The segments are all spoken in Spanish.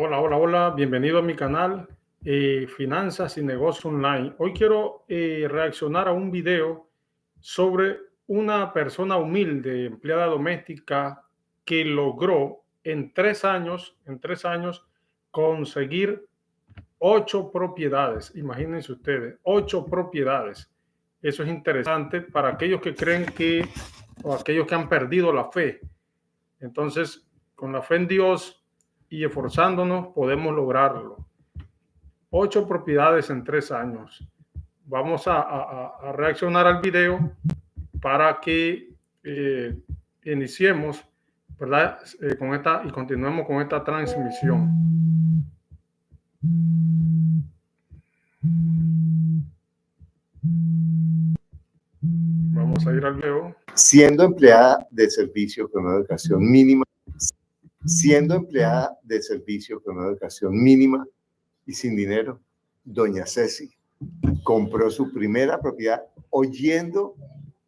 Hola, hola, hola, bienvenido a mi canal Finanzas y Negocio Online. Hoy quiero reaccionar a un video sobre una persona humilde, empleada doméstica, que logró en tres años conseguir 8 propiedades. Imagínense ustedes, 8 propiedades. Eso es interesante para aquellos que creen o aquellos que han perdido la fe. Entonces, con la fe en Dios y esforzándonos, podemos lograrlo. 8 propiedades en 3 años. Vamos a reaccionar al video para que iniciemos, ¿verdad? Con esta y continuemos con esta transmisión. Vamos a ir al video. Siendo empleada de servicio con una educación mínima, y sin dinero, doña Ceci compró su primera propiedad oyendo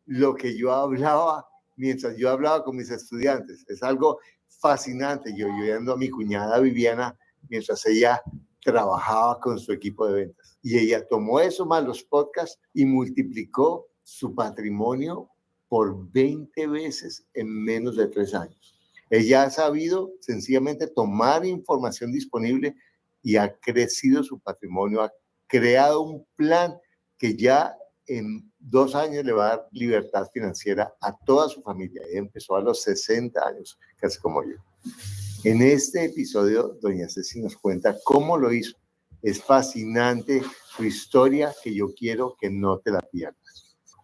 lo que yo hablaba mientras yo hablaba con mis estudiantes. Es algo fascinante. Yo oyendo a mi cuñada Viviana mientras ella trabajaba con su equipo de ventas. Y ella tomó eso más los podcasts y multiplicó su patrimonio por 20 veces en menos de 3 años. Ella ha sabido sencillamente tomar información disponible y ha crecido su patrimonio, ha creado un plan que ya en 2 años le va a dar libertad financiera a toda su familia. Ella empezó a los 60 años, casi como yo. En este episodio, doña Ceci nos cuenta cómo lo hizo. Es fascinante su historia que yo quiero que no te la pierdas.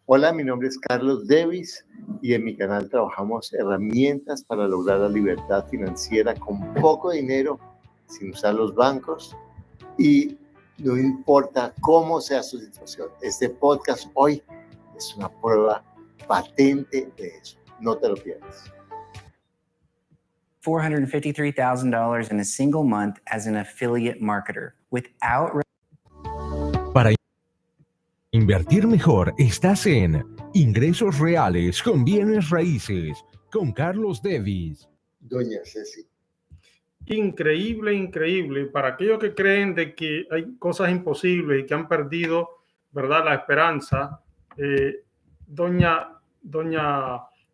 Hola, mi nombre es Carlos Davis y en mi canal trabajamos herramientas para lograr la libertad financiera con poco dinero, sin usar los bancos y no importa cómo sea su situación. Este podcast hoy es una prueba patente de eso. No te lo pierdas. $453,000 in a single month as an affiliate marketer without. Para invertir mejor, estás en Ingresos Reales con Bienes Raíces con Carlos Davis. Doña Ceci. Increíble, increíble. Para aquellos que creen de que hay cosas imposibles y que han perdido, ¿verdad?, la esperanza,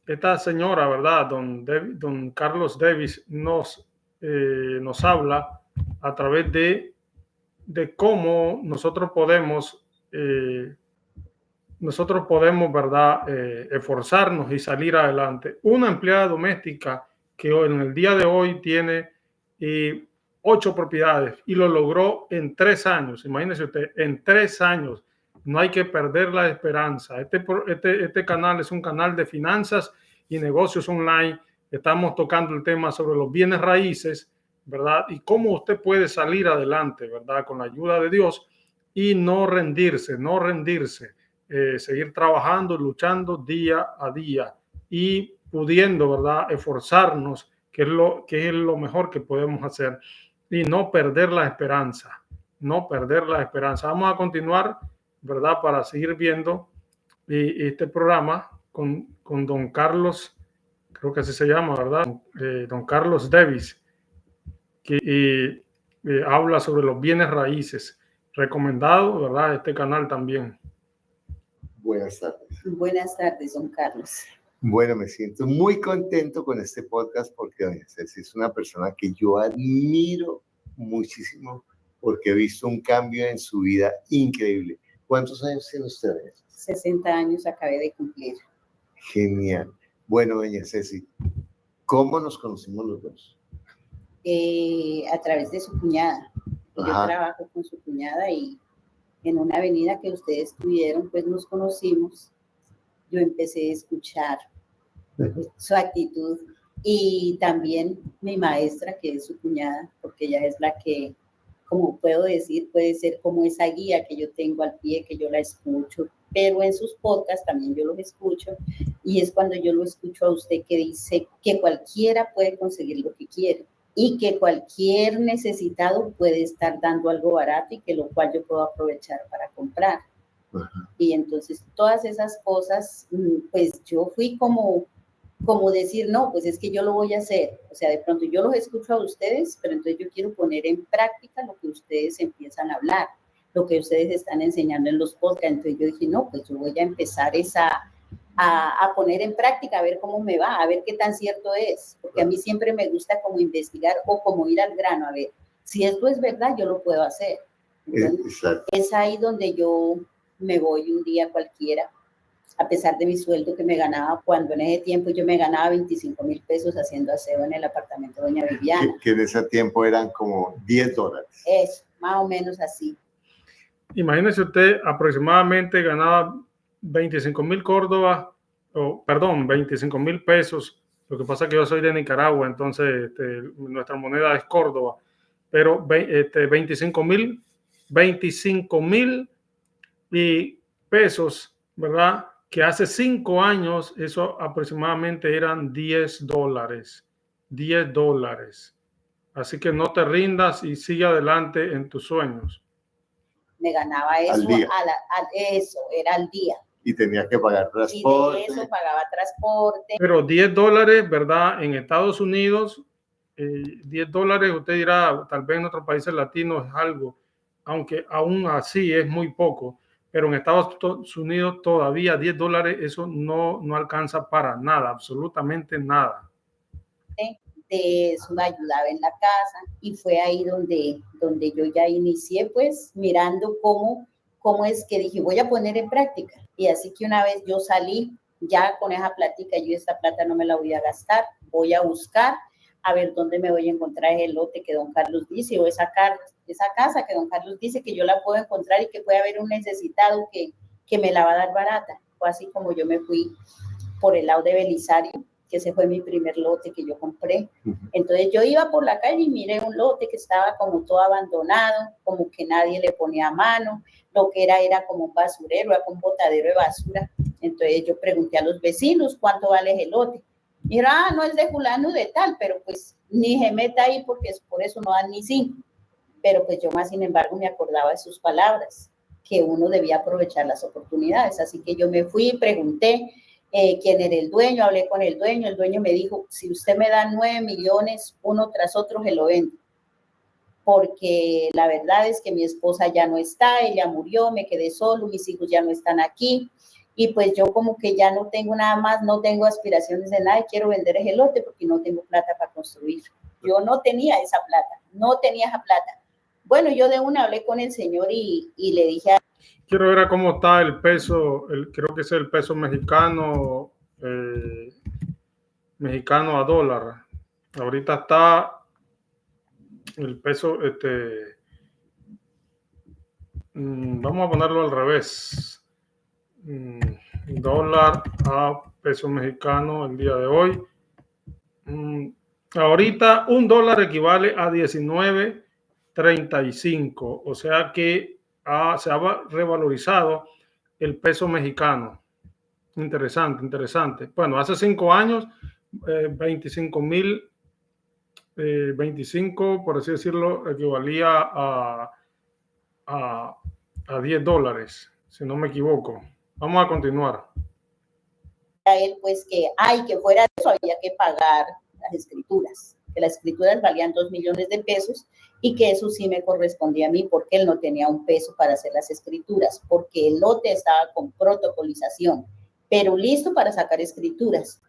esta señora, ¿verdad?, don Carlos Davis nos habla a través de cómo nosotros podemos, ¿verdad?, esforzarnos y salir adelante. Una empleada doméstica que en el día de hoy tiene 8 propiedades y lo logró en 3 años. Imagínese usted, en 3 años. No hay que perder la esperanza. Este canal es un canal de finanzas y negocios online. Estamos tocando el tema sobre los bienes raíces, ¿verdad? Y cómo usted puede salir adelante, ¿verdad? Con la ayuda de Dios y no rendirse, seguir trabajando, luchando día a día y pudiendo, ¿verdad?, esforzarnos, que es lo mejor que podemos hacer, y no perder la esperanza, Vamos a continuar, ¿verdad?, para seguir viendo este programa con don Carlos, creo que así se llama, ¿verdad? Don Carlos Davis, que habla sobre los bienes raíces. Recomendado, ¿verdad?, este canal también. Buenas tardes. Buenas tardes, don Carlos. Bueno, me siento muy contento con este podcast porque doña Ceci es una persona que yo admiro muchísimo porque he visto un cambio en su vida increíble. ¿Cuántos años tiene usted? 60 años acabé de cumplir. Genial. Bueno, doña Ceci, ¿cómo nos conocimos los dos? A través de su cuñada. Yo trabajo con su cuñada y en una avenida que ustedes tuvieron, pues nos conocimos. Yo empecé a escuchar su actitud y también mi maestra, que es su cuñada, porque ella es la que, como puedo decir, puede ser como esa guía que yo tengo al pie, que yo la escucho, pero en sus podcasts también yo los escucho y es cuando yo lo escucho a usted que dice que cualquiera puede conseguir lo que quiere y que cualquier necesitado puede estar dando algo barato y que lo cual yo puedo aprovechar para comprar. Y entonces todas esas cosas, pues yo fui como como decir, no, pues es que yo lo voy a hacer. O sea, de pronto yo los escucho a ustedes, pero entonces yo quiero poner en práctica lo que ustedes empiezan a hablar, lo que ustedes están enseñando en los podcasts. Entonces yo dije, no, pues yo voy a empezar a poner en práctica, a ver cómo me va, a ver qué tan cierto es, porque a mí siempre me gusta como investigar o como ir al grano, a ver, si esto es verdad, yo lo puedo hacer. Entonces, es ahí donde yo me voy un día cualquiera, a pesar de mi sueldo que me ganaba, cuando en ese tiempo yo me ganaba 25.000 pesos haciendo aseo en el apartamento de doña Viviana. Que en ese tiempo eran como $10. Eso, más o menos así. Imagínese usted, aproximadamente ganaba 25.000 Córdoba, o perdón, 25.000 pesos. Lo que pasa es que yo soy de Nicaragua, entonces nuestra moneda es Córdoba, pero 25.000 pesos, ¿verdad? Que hace 5 años eso aproximadamente eran $10. $10. Así que no te rindas y sigue adelante en tus sueños. Me ganaba eso, eso era al día. Y tenía que pagar transporte. Y de eso pagaba transporte. Pero $10, ¿verdad? En Estados Unidos, $10, usted dirá, tal vez en otros países latinos es algo, aunque aún así es muy poco. Pero en Estados Unidos todavía $10, eso no alcanza para nada, absolutamente nada. De eso me ayudaba en la casa y fue ahí donde yo ya inicié, pues mirando cómo es que dije, voy a poner en práctica. Y así que una vez yo salí ya con esa plática, yo esta plata no me la voy a gastar, voy a buscar a ver dónde me voy a encontrar el lote que don Carlos dice, o esa casa que don Carlos dice que yo la puedo encontrar y que puede haber un necesitado que me la va a dar barata. Fue así como yo me fui por el lado de Belisario, que ese fue mi primer lote que yo compré. Entonces yo iba por la calle y miré un lote que estaba como todo abandonado, como que nadie le ponía mano, lo que era como un basurero, era como un botadero de basura. Entonces yo pregunté a los vecinos cuánto vale ese lote. Y era, no es de fulano de tal, pero pues ni se meta ahí porque por eso no dan ni 5. Pero pues yo más sin embargo me acordaba de sus palabras, que uno debía aprovechar las oportunidades. Así que yo me fui y pregunté quién era el dueño, hablé con el dueño me dijo, si usted me da 9 millones, uno tras otro se lo vendo, porque la verdad es que mi esposa ya no está, ella murió, me quedé solo, mis hijos ya no están aquí, y pues yo como que ya no tengo nada más, no tengo aspiraciones de nada, y quiero vender ese lote porque no tengo plata para construir. Yo no tenía esa plata, Bueno, yo de una hablé con el señor y le dije a... Quiero ver cómo está el peso, creo que es el peso mexicano, mexicano a dólar. Ahorita está el peso, vamos a ponerlo al revés. Dólar a peso mexicano el día de hoy. Ahorita $1 equivale a 19.35, o sea que se ha revalorizado el peso mexicano. Interesante. Bueno, hace 5 años, 25, por así decirlo, equivalía a $10, si no me equivoco. Vamos a continuar. A él, pues, que fuera de eso había que pagar las escrituras, que las escrituras valían 2 millones de pesos y que eso sí me correspondía a mí porque él no tenía un peso para hacer las escrituras, porque el lote estaba con protocolización, pero listo para sacar escrituras.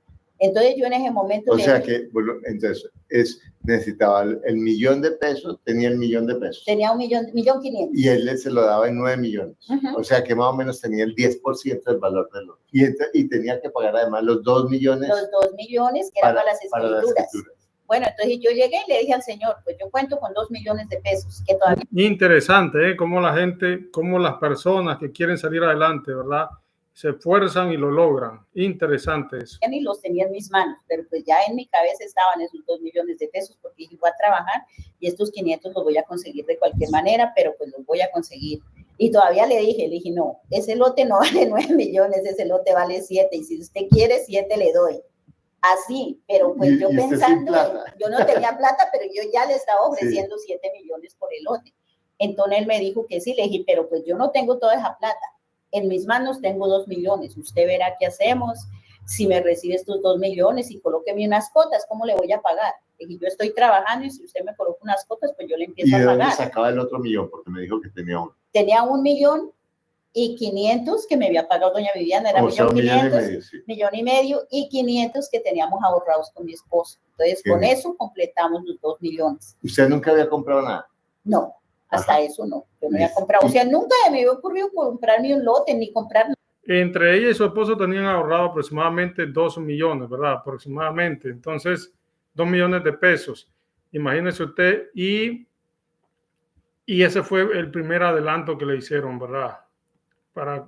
Entonces yo en ese momento... O sea que, bueno, entonces, necesitaba el millón de pesos, tenía el millón de pesos. Tenía $1.500.000. Y él se lo daba en 9 millones. O sea que más o menos tenía el 10% del valor del lote. Y tenía que pagar además los 2 millones. Los 2 millones que eran para las escrituras. Bueno, entonces yo llegué y le dije al señor, pues yo cuento con 2 millones de pesos, que todavía... Interesante, cómo la gente, cómo las personas que quieren salir adelante, ¿verdad? Se esfuerzan y lo logran. Interesante eso. Ya ni los tenía en mis manos, pero pues ya en mi cabeza estaban esos 2 millones de pesos porque yo iba a trabajar y estos 500 los voy a conseguir de cualquier manera, pero pues los voy a conseguir. Y todavía le dije, no, ese lote no vale 9 millones, ese lote vale 7 y si usted quiere 7 le doy. Así, pero pues yo pensando, yo no tenía plata, pero yo ya le estaba ofreciendo 7 millones por el lote. Entonces él me dijo que sí, le dije, pero pues yo no tengo toda esa plata. En mis manos tengo 2 millones. Usted verá qué hacemos. si me recibe estos 2 millones y colóqueme unas cotas, ¿cómo le voy a pagar? Y yo estoy trabajando y si usted me coloca unas cotas, pues yo le empiezo a pagar. ¿Y de dónde sacaba el otro millón? Porque me dijo que tenía uno. Tenía 1.500.000 que me había pagado doña Viviana, era 1.500.000, sí. 1,5 millones y 500 que teníamos ahorrados con mi esposo. Entonces, con eso completamos los 2 millones. ¿Usted nunca había comprado nada? No, hasta eso no. Yo no había comprado. O sea, nunca me había ocurrido comprarme un lote ni comprar nada. Entre ella y su esposo tenían ahorrado aproximadamente 2 millones, ¿verdad? Aproximadamente. Entonces, 2 millones de pesos. Imagínese usted. Y ese fue el primer adelanto que le hicieron, ¿verdad? Para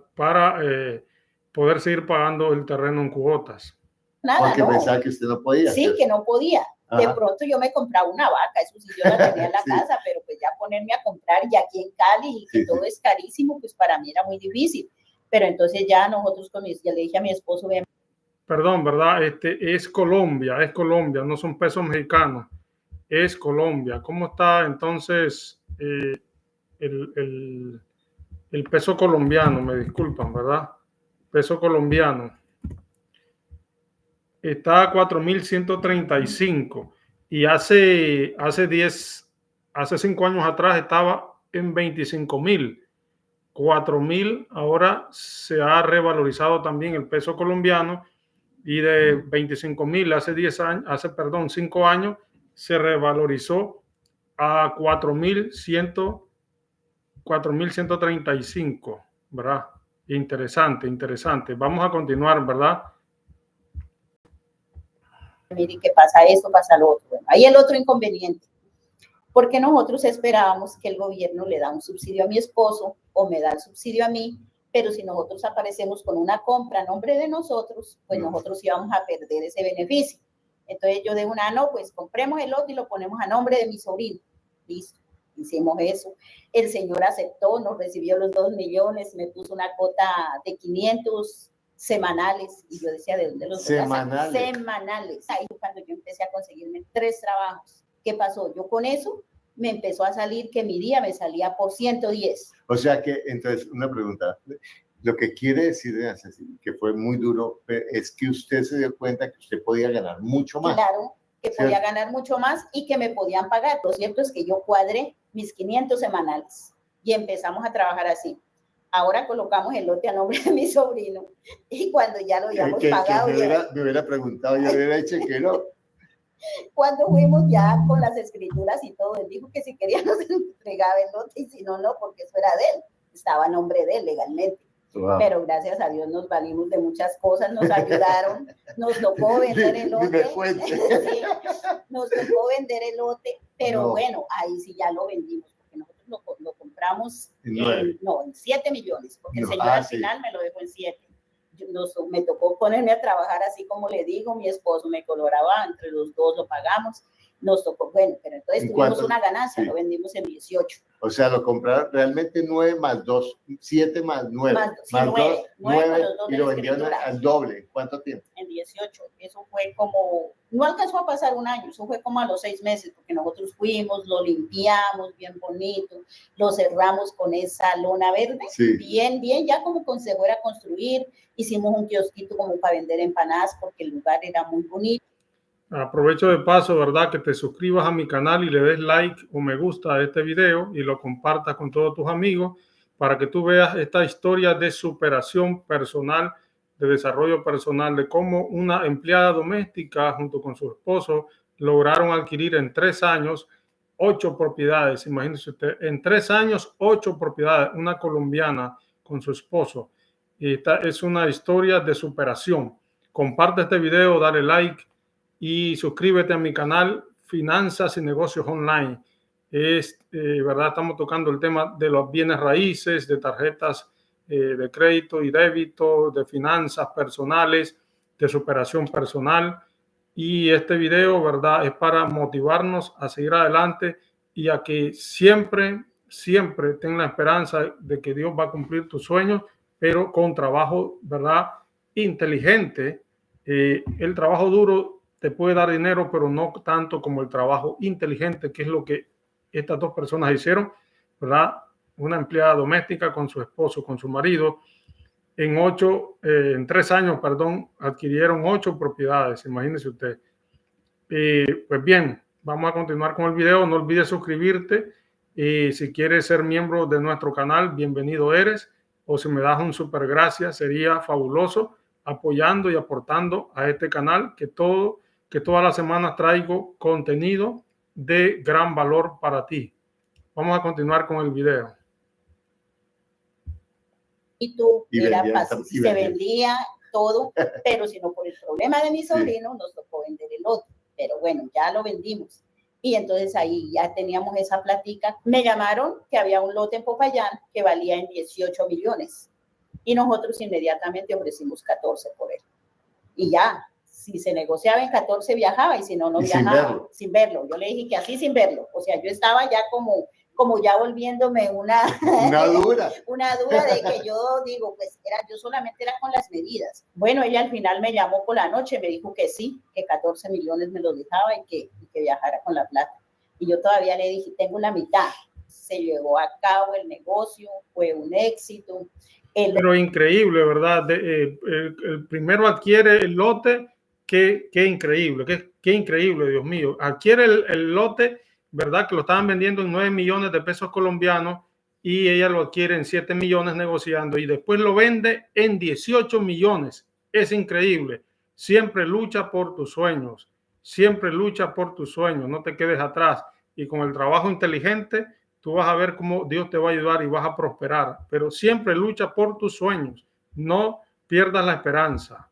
poder seguir pagando el terreno en cuotas. Nada, porque pensaba que usted no podía. Sí, que no podía. Ajá. De pronto yo me compraba una vaca, eso sí yo la tenía en la casa, pero pues ya ponerme a comprar y aquí en Cali, que todo es carísimo, pues para mí era muy difícil. Pero entonces ya nosotros ya le dije a mi esposo, vean. Perdón, ¿verdad? Es Colombia, no son pesos mexicanos, es Colombia. ¿Cómo está entonces el peso colombiano? Me disculpan, ¿verdad? Peso colombiano. Está a 4.135 y hace 5 años atrás estaba en 25.000. 4.000, ahora se ha revalorizado también el peso colombiano y de 25.000 hace 5 años se revalorizó a 4.135, ¿verdad? Interesante. Vamos a continuar, ¿verdad? Mire que pasa esto, pasa lo otro. Bueno, hay el otro inconveniente, porque nosotros esperábamos que el gobierno le da un subsidio a mi esposo o me da el subsidio a mí, pero si nosotros aparecemos con una compra a nombre de nosotros, pues nosotros íbamos a perder ese beneficio. Entonces yo de pues compremos el lote y lo ponemos a nombre de mi sobrino. Listo, hicimos eso. El señor aceptó, nos recibió los 2 millones, me puso una cuota de 500 semanales, y yo decía, ¿de dónde los semanales? Semanales. Ahí fue cuando yo empecé a conseguirme 3 trabajos. ¿Qué pasó? Yo con eso me empezó a salir que mi día me salía por 110. O sea que, entonces, una pregunta. Lo que quiere decir, que fue muy duro, es que usted se dio cuenta que usted podía ganar mucho más. Claro, que podía ganar mucho más y que me podían pagar. Lo cierto es que yo cuadré mis 500 semanales y empezamos a trabajar así. Ahora colocamos el lote a nombre de mi sobrino y cuando ya lo habíamos pagado... me hubiera preguntado, yo le hubiera dicho que no. Cuando fuimos ya con las escrituras y todo, él dijo que si quería nos entregaba el lote y si no, no, porque eso era de él. Estaba a nombre de él legalmente. Wow. Pero gracias a Dios nos valimos de muchas cosas, nos ayudaron, nos tocó vender el lote. Sí, nos tocó vender el lote, pero bueno, ahí sí ya lo vendimos, porque nosotros lo compramos en 7 millones, porque el señor al final me lo dejó en 7. Me tocó ponerme a trabajar así como le digo, mi esposo me coloraba, entre los dos lo pagamos, nos tocó, bueno, pero entonces tuvimos una ganancia, lo vendimos en 18. O sea, lo compraron realmente 9 más 2, 7 más 9, más 9 y lo vendieron al doble. ¿Cuánto tiempo? En 18. Eso fue como, no alcanzó a pasar un año, eso fue como a los 6 meses, porque nosotros fuimos, lo limpiamos bien bonito, lo cerramos con esa lona verde, bien, ya como consejo era construir, hicimos un kiosquito como para vender empanadas, porque el lugar era muy bonito. Aprovecho de paso, ¿verdad? Que te suscribas a mi canal y le des like o me gusta a este video y lo compartas con todos tus amigos para que tú veas esta historia de superación personal, de desarrollo personal, de cómo una empleada doméstica junto con su esposo lograron adquirir en 3 años 8 propiedades. Imagínese usted, en 3 años 8 propiedades, una colombiana con su esposo. Y esta es una historia de superación. Comparte este video, dale like y suscríbete a mi canal Finanzas y Negocios Online. ¿Verdad? Estamos tocando el tema de los bienes raíces, de tarjetas de crédito y débito, de finanzas personales, de superación personal. Y este video, ¿verdad?, es para motivarnos a seguir adelante y a que siempre tengan la esperanza de que Dios va a cumplir tus sueños, pero con trabajo, ¿verdad?, inteligente. El trabajo duro te puede dar dinero, pero no tanto como el trabajo inteligente, que es lo que estas 2 personas hicieron, ¿verdad? Una empleada doméstica con su esposo, con su marido. en 3 años, perdón, adquirieron 8 propiedades, imagínese usted. Pues bien, vamos a continuar con el video. No olvides suscribirte y si quieres ser miembro de nuestro canal, bienvenido eres. O si me das un super gracias, sería fabuloso, apoyando y aportando a este canal que todas las semanas traigo contenido de gran valor para ti. Vamos a continuar con el video. Y tú, Y era vendía, fácil, y se vendía. vendía todo, pero si no por el problema de mi sobrino, nos tocó vender el otro. Pero bueno, ya lo vendimos. Y entonces ahí ya teníamos esa plática. Me llamaron que había un lote en Popayán que valía en 18 millones. Y nosotros inmediatamente ofrecimos 14 por él. Y ya, si se negociaba en 14 viajaba y si no, no viajaba. Sin verlo. Yo le dije que así sin verlo. O sea, yo estaba ya como ya volviéndome una dura. una dura de que yo digo, pues yo solamente era con las medidas. Bueno, ella al final me llamó por la noche, me dijo que sí, que 14 millones me los dejaba y que viajara con la plata. Y yo todavía le dije, tengo la mitad. Se llevó a cabo el negocio, fue un éxito. Pero increíble, ¿verdad? El primero adquiere el lote, qué increíble, qué increíble, Dios mío. Adquiere el lote, ¿verdad? Que lo estaban vendiendo en 9 millones de pesos colombianos y ella lo adquiere en 7 millones negociando y después lo vende en 18 millones. Es increíble. Siempre lucha por tus sueños. Siempre lucha por tus sueños. No te quedes atrás. Y con el trabajo inteligente, tú vas a ver cómo Dios te va a ayudar y vas a prosperar. Pero siempre lucha por tus sueños. No pierdas la esperanza.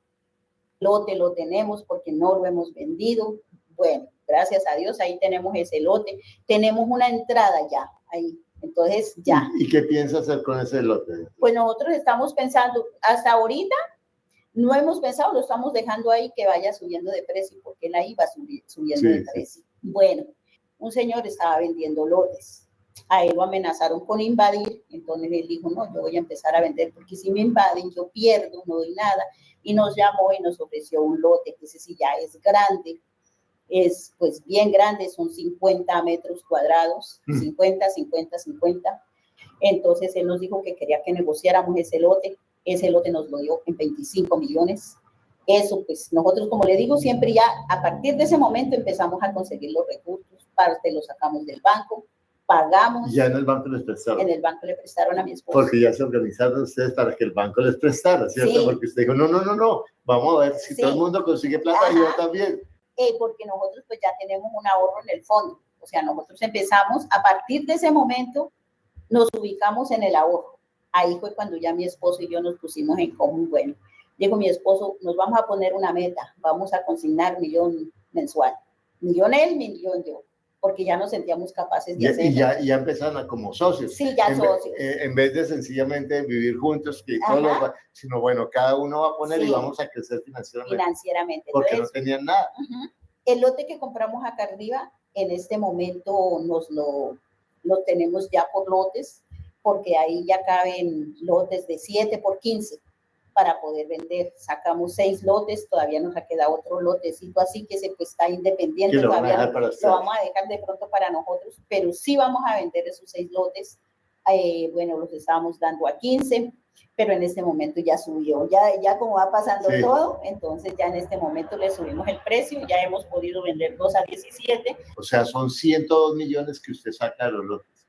Lote lo tenemos porque no lo hemos vendido. Bueno, gracias a Dios, ahí tenemos ese lote. Tenemos una entrada ya ahí. Entonces, ya. ¿Y qué piensas hacer con ese lote? Pues nosotros estamos pensando, hasta ahorita, no hemos pensado, lo estamos dejando ahí que vaya subiendo de precio, porque él ahí va subiendo de precio. Bueno, un señor estaba vendiendo lotes. A él lo amenazaron con invadir, entonces él dijo, no, yo voy a empezar a vender, porque si me invaden, yo pierdo, no doy nada. Y nos llamó y nos ofreció un lote, que ese sí ya es grande, es pues bien grande, son 50 metros cuadrados, 50. Entonces él nos dijo que quería que negociáramos ese lote nos lo dio en 25 millones. Eso pues nosotros, como le digo, siempre ya a partir de ese momento empezamos a conseguir los recursos, parte los sacamos del banco, pagamos. Ya en el banco les prestaron. En el banco le prestaron a mi esposo. Porque ya se organizaron ustedes para que el banco les prestara, ¿cierto? Sí. Porque usted dijo, no, vamos a ver si todo el mundo consigue plata, yo también. Porque nosotros pues ya tenemos un ahorro en el fondo. O sea, nosotros empezamos, a partir de ese momento, nos ubicamos en el ahorro. Ahí fue cuando ya mi esposo y yo nos pusimos en común. Bueno, dijo mi esposo, nos vamos a poner una meta, vamos a consignar 1 millón mensual. 1 millón él, 1 millón yo. Porque ya nos sentíamos capaces de hacerlo. Y ya empezaron como socios. Sí, ya socios. En vez de sencillamente vivir juntos, que todo sino bueno, cada uno va a poner y vamos a crecer financieramente. Porque entonces, no tenían nada. El lote que compramos acá arriba, en este momento lo tenemos ya por lotes, porque ahí ya caben lotes de 7 por 15 para poder vender. Sacamos 6 lotes, todavía nos ha quedado otro lotecito así que se pues está independiente, lo todavía lo vamos a dejar de pronto para nosotros, pero sí vamos a vender esos 6 lotes. Bueno, los estábamos dando a 15, pero en este momento ya subió, ya como va pasando todo, entonces ya en este momento le subimos el precio, ya hemos podido vender 2 a 17. O sea, son 102 millones que usted saca de los lotes.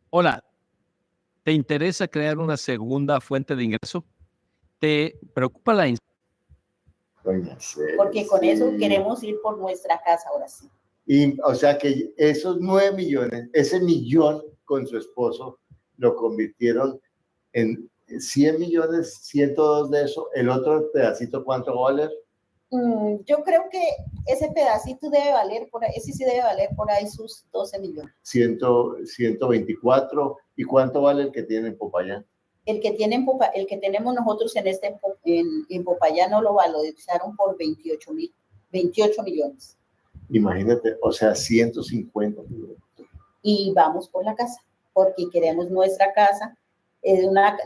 Hola, ¿te interesa crear una segunda fuente de ingreso? ¿Te preocupa la Porque con eso queremos ir por nuestra casa ahora sí. Y, o sea que esos 9 millones, ese millón con su esposo, lo convirtieron en 100 millones, 102 de eso. ¿El otro pedacito cuánto va a valer? Yo creo que ese pedacito debe valer por ahí, ese sí debe valer por ahí sus 12 millones. 124. ¿Y cuánto vale el que tiene en Popayán? El que tenemos nosotros en Popayán no lo valorizaron por 28 millones. Imagínate, o sea, 150 millones. Y vamos por la casa, porque queremos nuestra casa.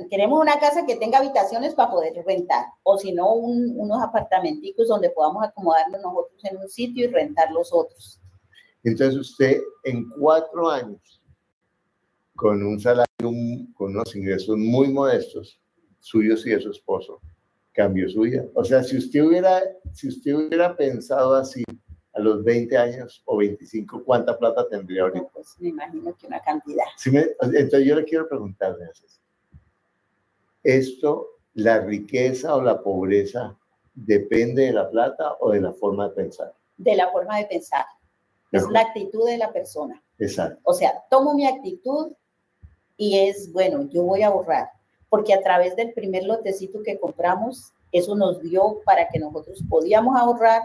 Queremos una casa que tenga habitaciones para poder rentar, o si no, unos apartamenticos donde podamos acomodarnos nosotros en un sitio y rentar los otros. Entonces usted en 4 años con un salario, con unos ingresos muy modestos, suyos y de su esposo, cambió su vida. O sea, si usted hubiera pensado así a los 20 años o 25, ¿cuánta plata tendría ahorita? No, pues me imagino que una cantidad. Entonces yo le quiero preguntar, ¿esto, la riqueza o la pobreza, depende de la plata o de la forma de pensar? De la forma de pensar. Es la actitud de la persona. Exacto. O sea, tomo mi actitud y es, bueno, yo voy a ahorrar. Porque a través del primer lotecito que compramos, eso nos dio para que nosotros podíamos ahorrar,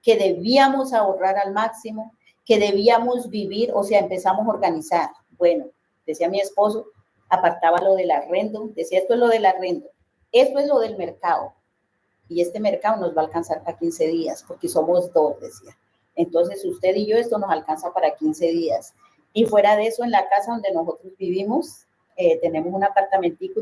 que debíamos ahorrar al máximo, que debíamos vivir, o sea, empezamos a organizar. Bueno, decía mi esposo, apartaba lo del arrendo, decía, esto es lo del arrendo, esto es lo del mercado, y este mercado nos va a alcanzar para 15 días, porque somos dos, decía. Entonces, usted y yo, esto nos alcanza para 15 días. Y fuera de eso, en la casa donde nosotros vivimos, tenemos un apartamentico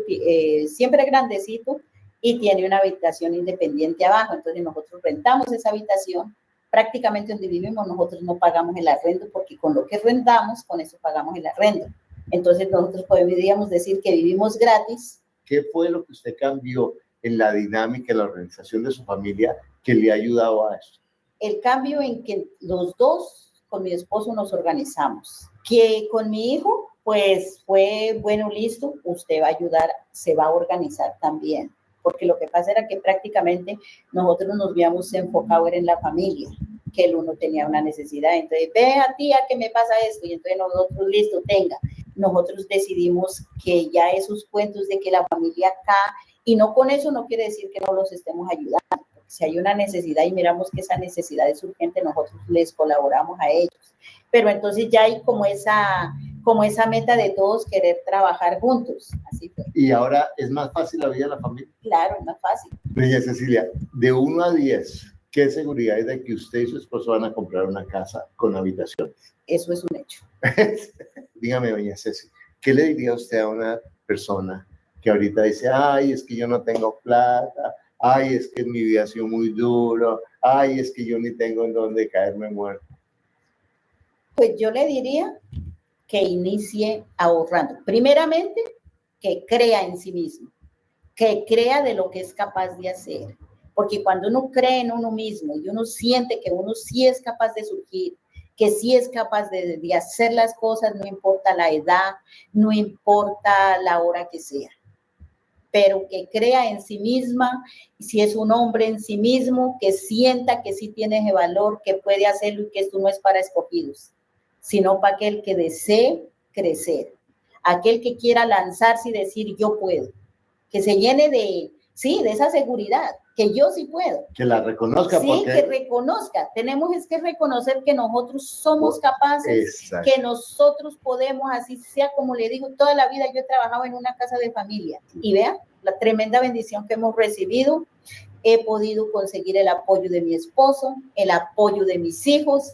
siempre grandecito y tiene una habitación independiente abajo. Entonces, nosotros rentamos esa habitación. Prácticamente donde vivimos, nosotros no pagamos el arrendo porque con lo que rentamos, con eso pagamos el arrendo. Entonces, nosotros podríamos decir que vivimos gratis. ¿Qué fue lo que usted cambió en la dinámica, en la organización de su familia que le ha ayudado a eso? El cambio en que los dos, con mi esposo, nos organizamos. Que con mi hijo, pues fue, bueno, listo, usted va a ayudar, se va a organizar también. Porque lo que pasa era que prácticamente nosotros nos habíamos enfocado en la familia, que el uno tenía una necesidad. Entonces, ve a tía que me pasa esto, y entonces nosotros, listo, tenga. Nosotros decidimos que ya esos cuentos de que la familia acá, y no con eso no quiere decir que no los estemos ayudando. Si hay una necesidad y miramos que esa necesidad es urgente, nosotros les colaboramos a ellos. Pero entonces ya hay como esa meta de todos querer trabajar juntos. Así fue. ¿Y ahora es más fácil la vida de la familia? Claro, es más fácil. Doña Cecilia, de 1 a 10, ¿qué seguridad hay de que usted y su esposo van a comprar una casa con habitaciones? Eso es un hecho. Dígame, doña Ceci, ¿qué le diría usted a una persona que ahorita dice, ay, es que yo no tengo plata, ay, es que mi vida ha sido muy duro, ay, es que yo ni tengo en dónde caerme muerto? Pues yo le diría que inicie ahorrando. Primeramente, que crea en sí mismo, que crea de lo que es capaz de hacer. Porque cuando uno cree en uno mismo y uno siente que uno sí es capaz de surgir, que sí es capaz de hacer las cosas, no importa la edad, no importa la hora que sea, pero que crea en sí misma, si es un hombre en sí mismo, que sienta que sí tiene ese valor, que puede hacerlo y que esto no es para escogidos, sino para aquel que desee crecer, aquel que quiera lanzarse y decir yo puedo, que se llene de esa seguridad, que yo sí puedo. Que la reconozca. Sí, porque... que reconozca. Tenemos que reconocer que nosotros somos capaces, exacto, que nosotros podemos, así sea como le digo, toda la vida yo he trabajado en una casa de familia. Y vean la tremenda bendición que hemos recibido. He podido conseguir el apoyo de mi esposo, el apoyo de mis hijos,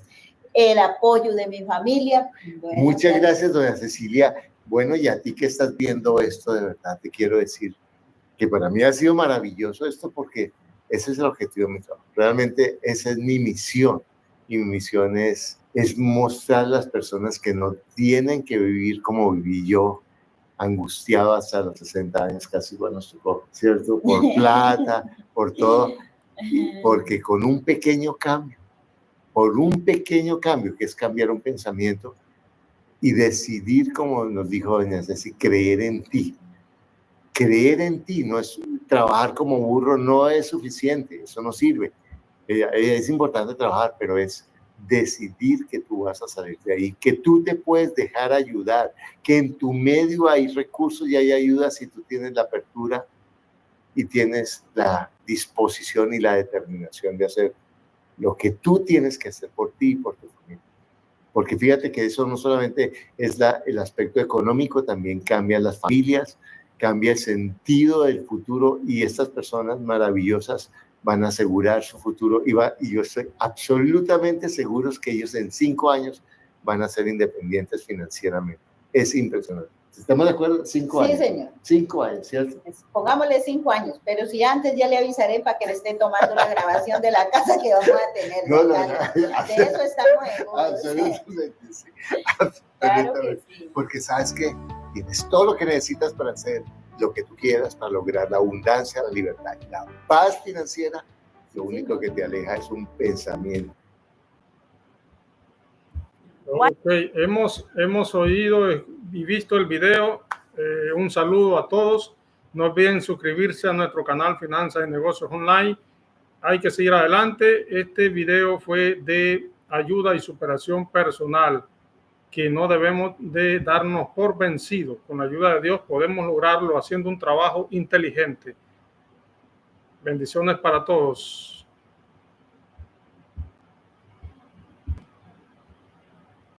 el apoyo de mi familia. Bueno, muchas gracias, doña Cecilia. Bueno, y a ti que estás viendo esto, de verdad te quiero decir que para mí ha sido maravilloso esto, porque ese es el objetivo de mi trabajo. Realmente esa es mi misión, y mi misión es mostrar a las personas que no tienen que vivir como viví yo, angustiado hasta los 60 años, casi igual nos tocó, ¿cierto? Por plata, por todo, porque con un pequeño cambio, que es cambiar un pensamiento y decidir, como nos dijo doña Ceci, creer en ti. Creer en ti, no es trabajar como burro, no es suficiente, eso no sirve. Es importante trabajar, pero es decidir que tú vas a salir de ahí, que tú te puedes dejar ayudar, que en tu medio hay recursos y hay ayuda si tú tienes la apertura y tienes la disposición y la determinación de hacer lo que tú tienes que hacer por ti y por tu familia. Porque fíjate que eso no solamente es el aspecto económico, también cambia las familias, cambia el sentido del futuro, y estas personas maravillosas van a asegurar su futuro, y yo estoy absolutamente seguro que ellos en 5 años van a ser independientes financieramente. Es impresionante. ¿Estamos de acuerdo? 5 años. Sí, señor. 5 años, ¿cierto? Pongámosle 5 años, pero si antes ya le avisaré para que le esté tomando la grabación de la casa que vamos a tener. No, de eso estamos seguros. Absolutamente, sí. Claro que sí. Porque sabes que tienes todo lo que necesitas para hacer lo que tú quieras, para lograr la abundancia, la libertad y la paz financiera. Lo único que te aleja es un pensamiento. Ok, hemos oído y visto el video. Un saludo a todos. No olviden suscribirse a nuestro canal Finanzas y Negocios Online. Hay que seguir adelante. Este video fue de ayuda y superación personal, que no debemos de darnos por vencidos. Con la ayuda de Dios podemos lograrlo haciendo un trabajo inteligente. Bendiciones para todos.